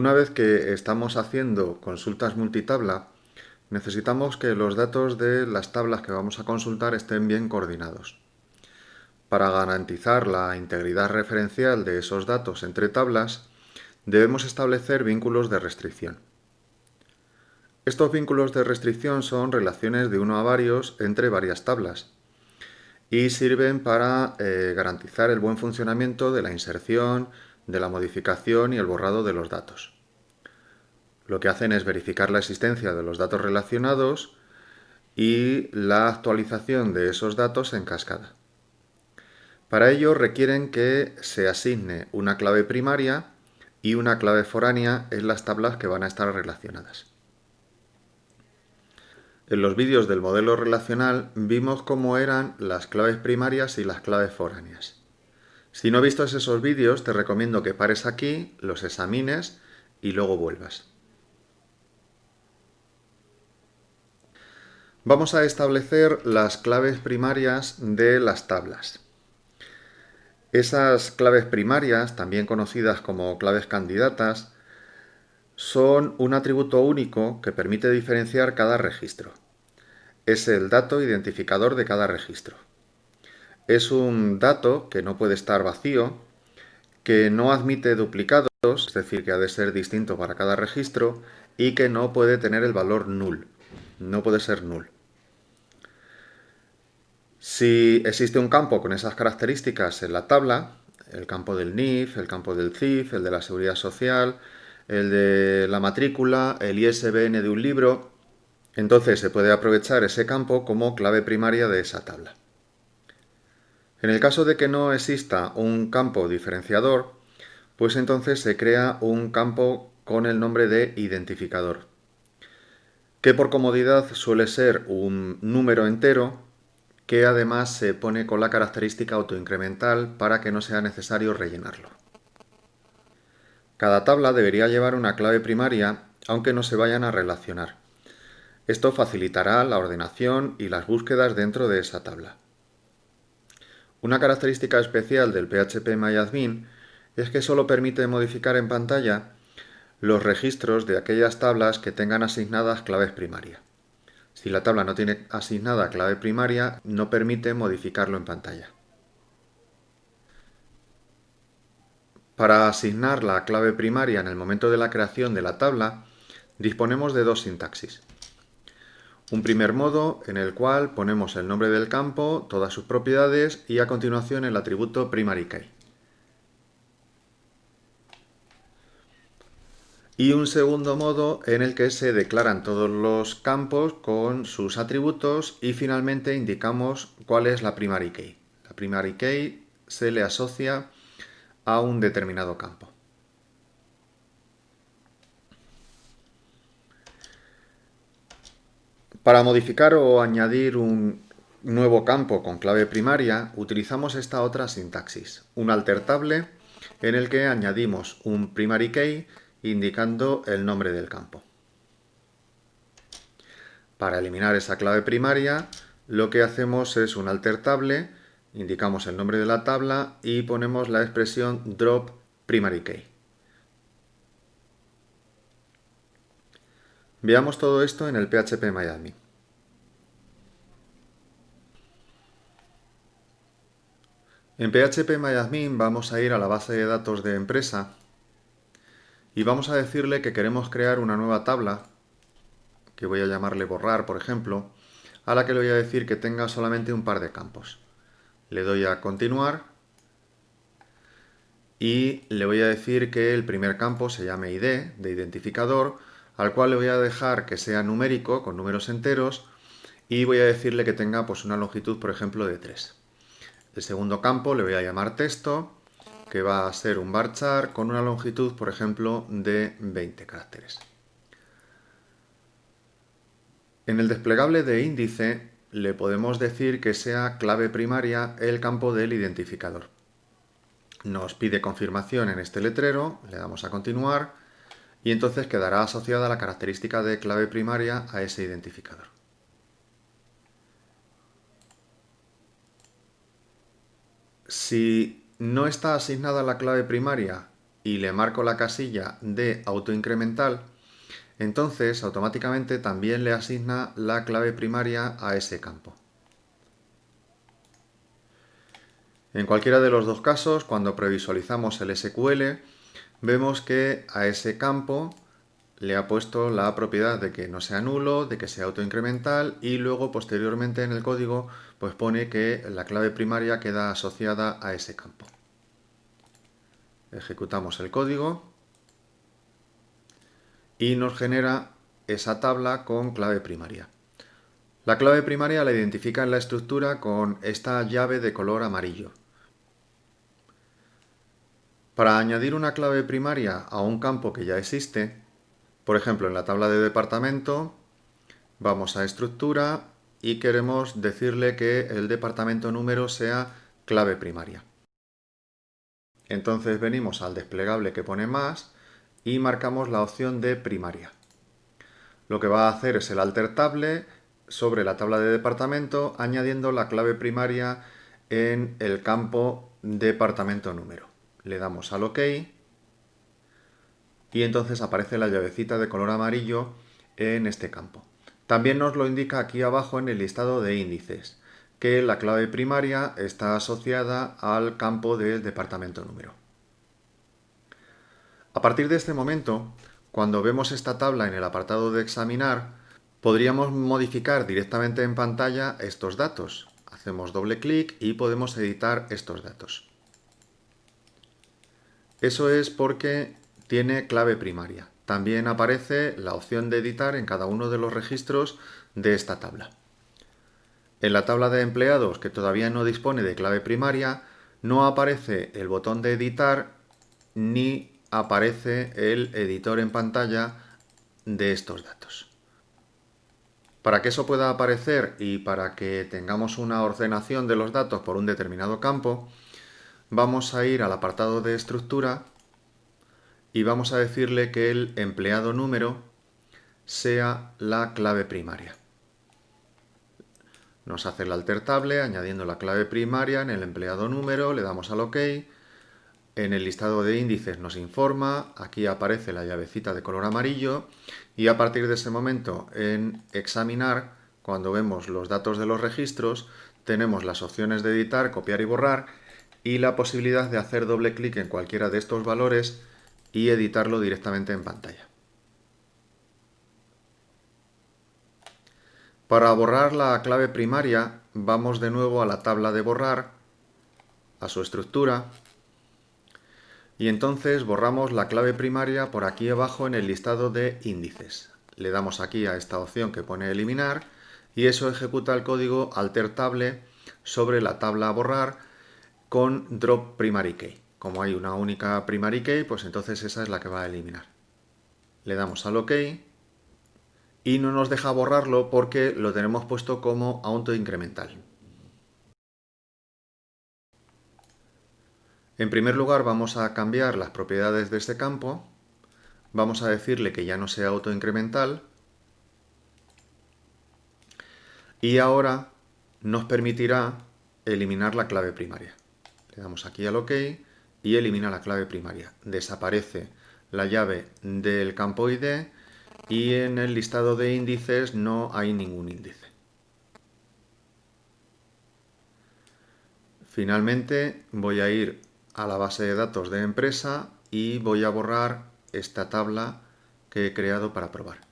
Una vez que estamos haciendo consultas multitabla, necesitamos que los datos de las tablas que vamos a consultar estén bien coordinados. Para garantizar la integridad referencial de esos datos entre tablas, debemos establecer vínculos de restricción. Estos vínculos de restricción son relaciones de uno a varios entre varias tablas y sirven para garantizar el buen funcionamiento de la inserción, de la modificación y el borrado de los datos. Lo que hacen es verificar la existencia de los datos relacionados y la actualización de esos datos en cascada. Para ello requieren que se asigne una clave primaria y una clave foránea en las tablas que van a estar relacionadas. En los vídeos del modelo relacional vimos cómo eran las claves primarias y las claves foráneas. Si no vistes esos vídeos, te recomiendo que pares aquí, los examines y luego vuelvas. Vamos a establecer las claves primarias de las tablas. Esas claves primarias, también conocidas como claves candidatas, son un atributo único que permite diferenciar cada registro. Es el dato identificador de cada registro. Es un dato que no puede estar vacío, que no admite duplicados, es decir, que ha de ser distinto para cada registro, y que no puede tener el valor null. No puede ser null. Si existe un campo con esas características en la tabla, el campo del NIF, el campo del CIF, el de la Seguridad Social, el de la matrícula, el ISBN de un libro, entonces se puede aprovechar ese campo como clave primaria de esa tabla. En el caso de que no exista un campo diferenciador, pues entonces se crea un campo con el nombre de identificador, que por comodidad suele ser un número entero que además se pone con la característica autoincremental para que no sea necesario rellenarlo. Cada tabla debería llevar una clave primaria, aunque no se vayan a relacionar. Esto facilitará la ordenación y las búsquedas dentro de esa tabla. Una característica especial del PHP-MyAdmin es que solo permite modificar en pantalla los registros de aquellas tablas que tengan asignadas claves primarias. Si la tabla no tiene asignada clave primaria, no permite modificarlo en pantalla. Para asignar la clave primaria en el momento de la creación de la tabla, disponemos de dos sintaxis. Un primer modo en el cual ponemos el nombre del campo, todas sus propiedades y a continuación el atributo primaryKey. Y un segundo modo en el que se declaran todos los campos con sus atributos y finalmente indicamos cuál es la primary key. La primary key se le asocia a un determinado campo. Para modificar o añadir un nuevo campo con clave primaria, utilizamos esta otra sintaxis, un altertable en el que añadimos un primary key indicando el nombre del campo. Para eliminar esa clave primaria, lo que hacemos es un altertable, indicamos el nombre de la tabla y ponemos la expresión drop primary key. Veamos todo esto en el PHP-MyAdmin. En PHP-MyAdmin vamos a ir a la base de datos de empresa y vamos a decirle que queremos crear una nueva tabla, que voy a llamarle borrar, por ejemplo, a la que le voy a decir que tenga solamente un par de campos. Le doy a continuar y le voy a decir que el primer campo se llame ID, de identificador, al cual le voy a dejar que sea numérico, con números enteros, y voy a decirle que tenga pues, una longitud, por ejemplo, de 3. El segundo campo le voy a llamar texto, que va a ser un varchar con una longitud, por ejemplo, de 20 caracteres. En el desplegable de índice le podemos decir que sea clave primaria el campo del identificador. Nos pide confirmación en este letrero, le damos a continuar y entonces quedará asociada la característica de clave primaria a ese identificador. Si no está asignada la clave primaria y le marco la casilla de autoincremental, entonces automáticamente también le asigna la clave primaria a ese campo. En cualquiera de los dos casos, cuando previsualizamos el SQL, vemos que a ese campo le ha puesto la propiedad de que no sea nulo, de que sea autoincremental y luego posteriormente en el código pues pone que la clave primaria queda asociada a ese campo. Ejecutamos el código y nos genera esa tabla con clave primaria. La clave primaria la identifica en la estructura con esta llave de color amarillo. Para añadir una clave primaria a un campo que ya existe, por ejemplo en la tabla de departamento, vamos a estructura y queremos decirle que el departamento número sea clave primaria. Entonces venimos al desplegable que pone más y marcamos la opción de primaria. Lo que va a hacer es el alter table sobre la tabla de departamento añadiendo la clave primaria en el campo departamento número. Le damos al OK y entonces aparece la llavecita de color amarillo en este campo. También nos lo indica aquí abajo en el listado de índices, que la clave primaria está asociada al campo del departamento número. A partir de este momento, cuando vemos esta tabla en el apartado de examinar, podríamos modificar directamente en pantalla estos datos. Hacemos doble clic y podemos editar estos datos. Eso es porque tiene clave primaria. También aparece la opción de editar en cada uno de los registros de esta tabla. En la tabla de empleados, que todavía no dispone de clave primaria, no aparece el botón de editar ni aparece el editor en pantalla de estos datos. Para que eso pueda aparecer y para que tengamos una ordenación de los datos por un determinado campo, vamos a ir al apartado de estructura y vamos a decirle que el empleado número sea la clave primaria. Nos hace el alter table añadiendo la clave primaria en el empleado número, le damos al OK. En el listado de índices nos informa, aquí aparece la llavecita de color amarillo y a partir de ese momento en examinar, cuando vemos los datos de los registros, tenemos las opciones de editar, copiar y borrar y la posibilidad de hacer doble clic en cualquiera de estos valores y editarlo directamente en pantalla. Para borrar la clave primaria, vamos de nuevo a la tabla de borrar, a su estructura, y entonces borramos la clave primaria por aquí abajo en el listado de índices. Le damos aquí a esta opción que pone eliminar y eso ejecuta el código alter table sobre la tabla a borrar con drop primary key. Como hay una única primary key, pues entonces esa es la que va a eliminar. Le damos al OK y no nos deja borrarlo porque lo tenemos puesto como autoincremental. En primer lugar vamos a cambiar las propiedades de este campo. Vamos a decirle que ya no sea autoincremental. Y ahora nos permitirá eliminar la clave primaria. Le damos aquí al OK y elimina la clave primaria. Desaparece la llave del campo ID y en el listado de índices no hay ningún índice. Finalmente voy a ir a la base de datos de empresa y voy a borrar esta tabla que he creado para probar.